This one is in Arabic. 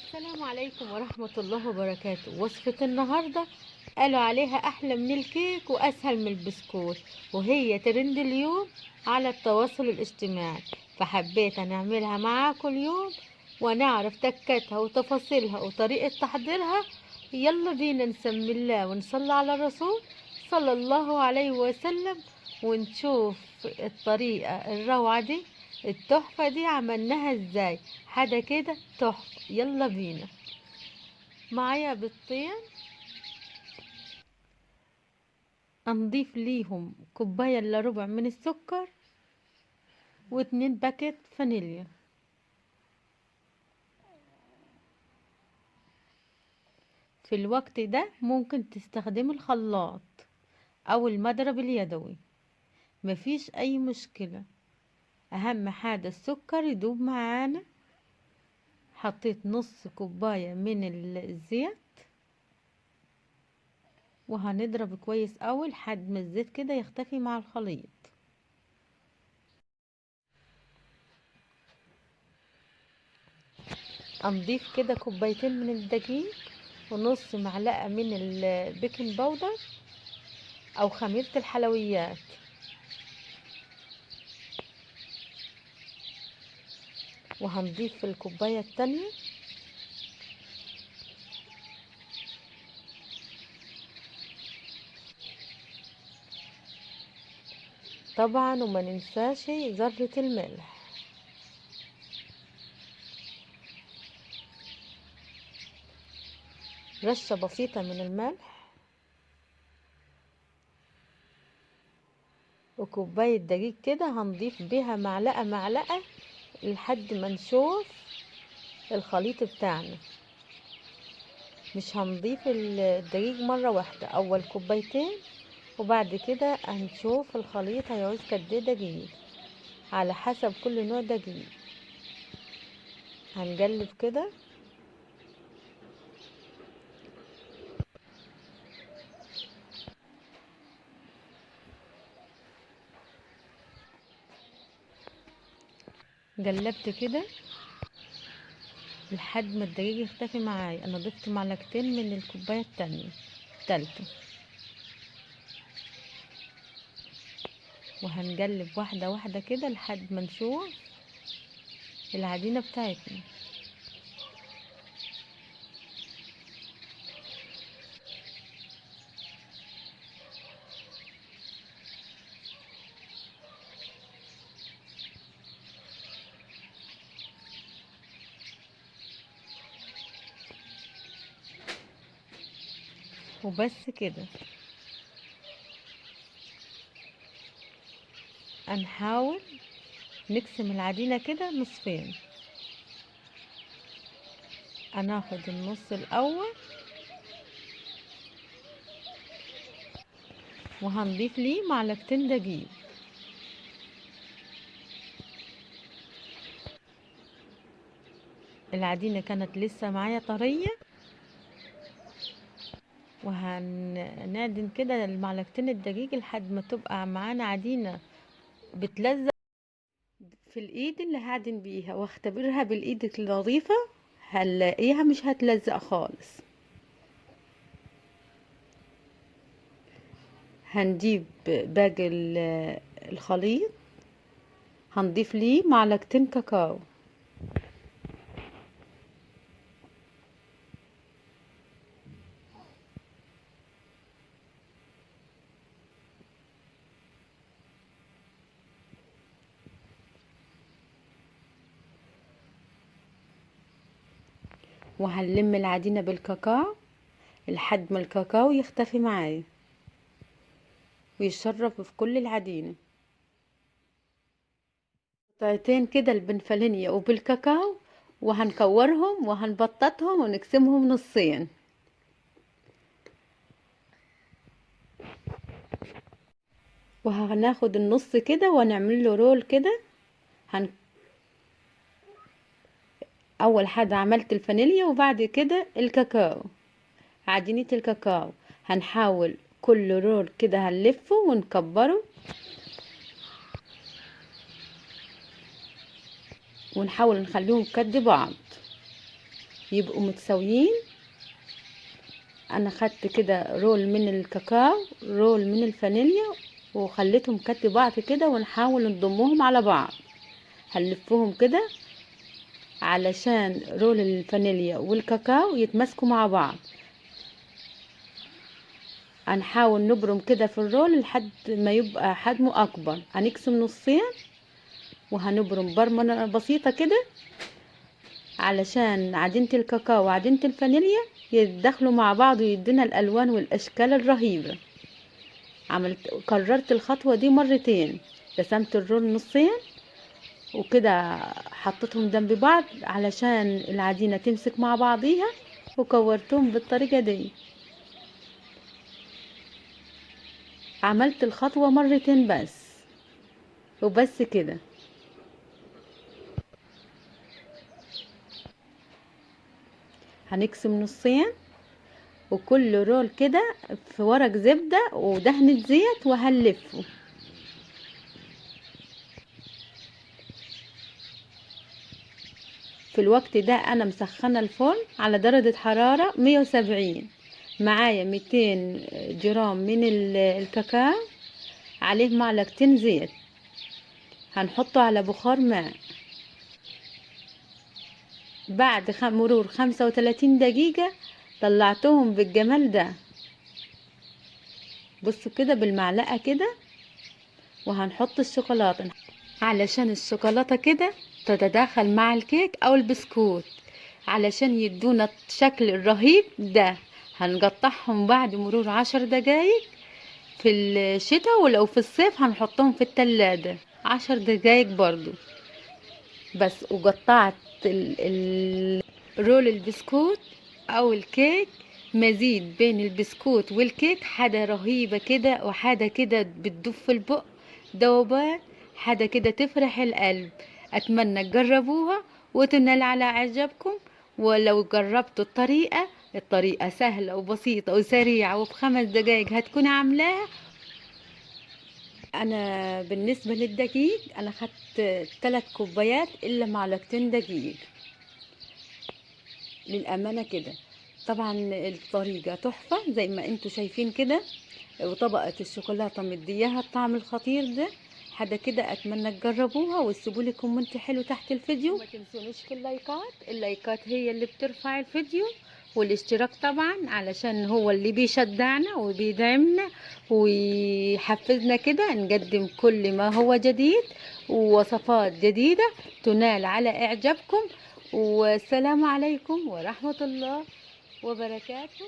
السلام عليكم ورحمة الله وبركاته. وصفة النهاردة قالوا عليها أحلى من الكيك وأسهل من البسكوت، وهي ترند اليوم على التواصل الاجتماعي، فحبيت نعملها معاكم اليوم ونعرف تكتها وتفاصيلها وطريقة تحضيرها. يلا بينا نسمي الله ونصلي على الرسول صلى الله عليه وسلم ونشوف الطريقة الروعة دي، التحفة دي عملناها ازاي. حاجة كده تحفة. يلا بينا. معايا بيضتين، هنضيف ليهم كوباية الا ربع من السكر واتنين باكيت فانيليا. في الوقت ده ممكن تستخدم الخلاط او المضرب اليدوي، مفيش اي مشكلة. اهم حاجة السكر يدوب معانا. حطيت نص كوباية من الزيت وهنضرب كويس اول لحد ما الزيت كده يختفي مع الخليط. هنضيف كده كوبايتين من الدقيق ونص معلقة من البيكنج باودر او خميرة الحلويات، وهنضيف في الكوباية التانية طبعا، وما ننساش ذرة الملح. رشة بسيطة من الملح وكوباية دقيق كده هنضيف بيها معلقة معلقة لحد ما نشوف الخليط بتاعنا. مش هنضيف الدقيق مرة واحدة، اول كوبايتين وبعد كده هنشوف الخليط هيعوز قد ايه دقيق على حسب كل نوع دقيق. هنقلب كده. قلبت كده لحد ما الدقيق يختفي معايا. انا ضفت معلقتين من الكوبايه التالتة، وهنقلب واحده واحده كده لحد ما نشوف العجينه بتاعتنا. وبس كده. هنحاول نقسم العجينه كده نصفين. هناخد النص الاول وهنضيف ليه معلقتين دقيق. العجينه كانت لسه معايا طريه، وهنعجن كده المعلقتين الدقيق لحد ما تبقى معانا عجينه بتلزق في الايد اللي هعجن بيها، واختبرها بالايد النظيفة هنلاقيها مش هتلزق خالص. هنجيب باقي الخليط، هنضيف ليه معلقتين كاكاو وهنلم العجينة بالكاكاو لحد ما الكاكاو يختفي معايا ويشرب في كل العجينة. قطعتين كده البنفلينيا وبالكاكاو، وهنكورهم وهنبططهم ونقسمهم نصين. وهناخد النص كده ونعمل له رول كده. اول حاجة عملت الفانيليا وبعد كده الكاكاو، عجينة الكاكاو. هنحاول كل رول كده هنلفه ونكبره ونحاول نخليهم قد بعض. يبقوا متساويين. انا خدت كده رول من الكاكاو، رول من الفانيليا، وخليتهم كت بعض كده، ونحاول نضمهم على بعض. هنلفهم كده علشان رول الفانيليا والكاكاو يتماسكوا مع بعض. هنحاول نبرم كده في الرول لحد ما يبقى حجمه اكبر. هنقسم نصين وهنبرم برمة بسيطة كده علشان عجينة الكاكاو وعجينة الفانيليا يتدخلوا مع بعض ويدينا الالوان والاشكال الرهيبة. كررت الخطوة دي مرتين. رسمت الرول نصين وكده حطيتهم جنب بعض علشان العجينة تمسك مع بعضيها، وكورتهم بالطريقة دي. عملت الخطوة مرتين بس وبس كده. هنقسم نصين، وكل رول كده في ورق زبدة ودهنة زيت وهنلفه. في الوقت ده انا مسخنة الفرن على درجة حرارة 170. معايا 200 جرام من الكاكاو، عليه معلقتين زيت، هنحطه على بخار ماء. بعد مرور 35 دقيقة طلعتهم بالجمال ده. بصوا كده بالمعلقة كده، وهنحط الشوكولاتة علشان الشوكولاتة كده تتداخل مع الكيك او البسكوت علشان يدونا الشكل الرهيب ده. هنقطعهم بعد مرور 10 دقايق في الشتاء، ولو في الصيف هنحطهم في التلاجة 10 دقايق برضو بس. وقطعت رول البسكوت او الكيك، مزيد بين البسكوت والكيك، حاجة رهيبة كده، وحاجة كده بتدوب في البق ذوبان، حاجة كده تفرح القلب. اتمنى تجربوها وتنال على اعجابكم. ولو جربتوا الطريقة سهلة وبسيطة وسريعة، وفي 5 دقايق هتكون عاملاها. انا بالنسبة للدقيق انا خدت 3 كوبايات الا معلقتين دقيق للأمانة كده. طبعا الطريقة تحفة زي ما انتوا شايفين كده، وطبقة الشوكولاتة مدياها الطعم الخطير ده. حاجة كده اتمنى تجربوها وتسيبوا لي كومنت حلو تحت الفيديو. وما تنسونوش في اللايكات هي اللي بترفع الفيديو، والاشتراك طبعا علشان هو اللي بيشجعنا وبيدعمنا ويحفزنا كده نقدم كل ما هو جديد ووصفات جديدة تنال على اعجابكم. والسلام عليكم ورحمة الله وبركاته.